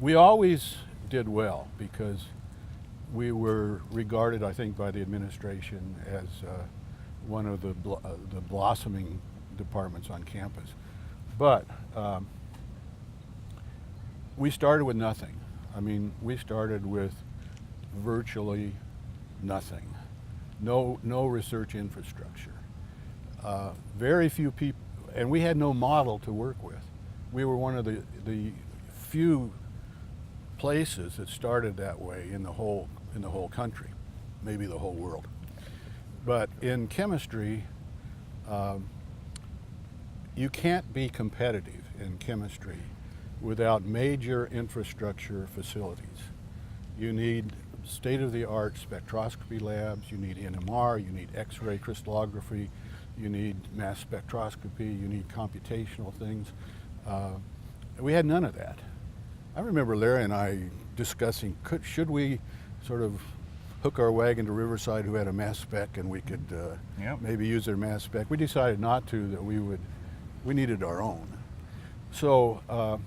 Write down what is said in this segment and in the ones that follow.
We always did well because we were regarded, I think, by the administration as one of the blossoming departments on campus. But we started with nothing. I mean, we started with virtually nothing. No research infrastructure. Very few people, and we had no model to work with. We were one of the few places that started that way in the whole country, maybe the whole world. But in chemistry, you can't be competitive in chemistry without major infrastructure facilities. You need state-of-the-art spectroscopy labs, you need NMR, you need X-ray crystallography, you need mass spectroscopy, you need computational things. We had none of that. I remember Larry and I discussing, should we sort of hook our wagon to Riverside, who had a mass spec, and we could maybe use their mass spec. We decided not to, that we needed our own. So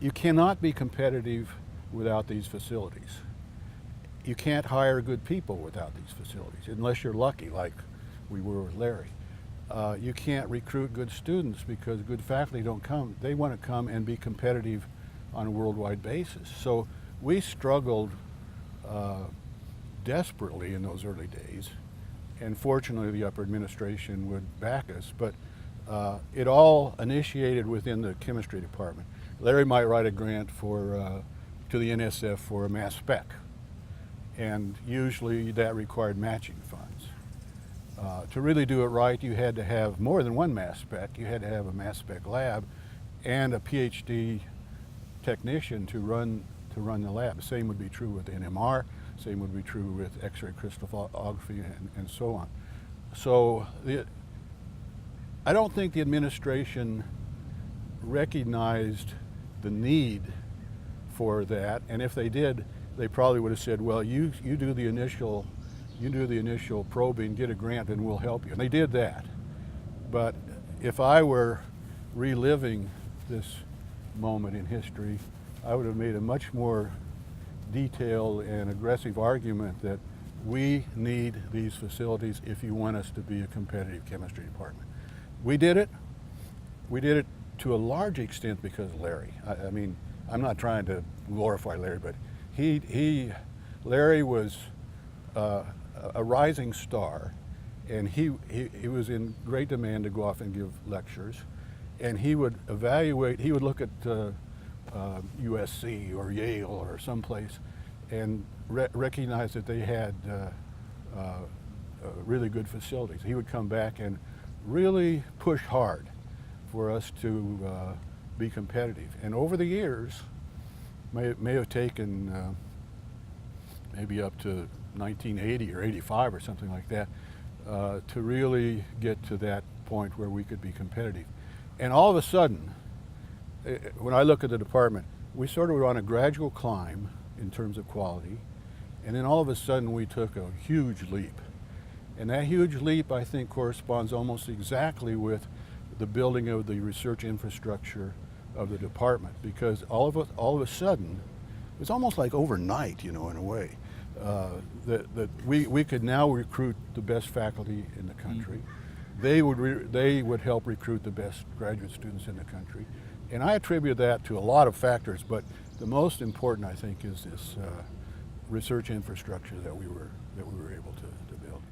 you cannot be competitive without these facilities. You can't hire good people without these facilities, unless you're lucky, like we were with Larry. You can't recruit good students because good faculty don't come. They want to come and be competitive on a worldwide basis. So we struggled desperately in those early days, and fortunately the upper administration would back us, but it all initiated within the chemistry department. Larry might write a grant to the NSF for a mass spec, and usually that required matching funds. To really do it right, you had to have more than one mass spec. You had to have a mass spec lab and a PhD technician to run the lab. The same would be true with NMR, same would be true with X-ray crystallography, and so on. So I don't think the administration recognized the need for that, and if they did, they probably would have said, well, you do the initial probing, get a grant, and we'll help you. And they did that. But if I were reliving this moment in history, I would have made a much more detailed and aggressive argument that we need these facilities if you want us to be a competitive chemistry department. We did it. We did it to a large extent because of Larry. I mean, I'm not trying to glorify Larry, but Larry was a rising star, and he was in great demand to go off and give lectures, and he would evaluate, he would look at USC or Yale or someplace and recognize that they had really good facilities. He would come back and really push hard for us to be competitive. And over the years, may have taken maybe up to 1980 or 85 or something like that, to really get to that point where we could be competitive. And all of a sudden, when I look at the department, we sort of were on a gradual climb in terms of quality, and then all of a sudden we took a huge leap. And that huge leap, I think, corresponds almost exactly with the building of the research infrastructure of the department, because all of a sudden, it was almost like overnight, in a way, that we could now recruit the best faculty in the country. They would help recruit the best graduate students in the country, and I attribute that to a lot of factors. But the most important, I think, is this research infrastructure that we were able to build.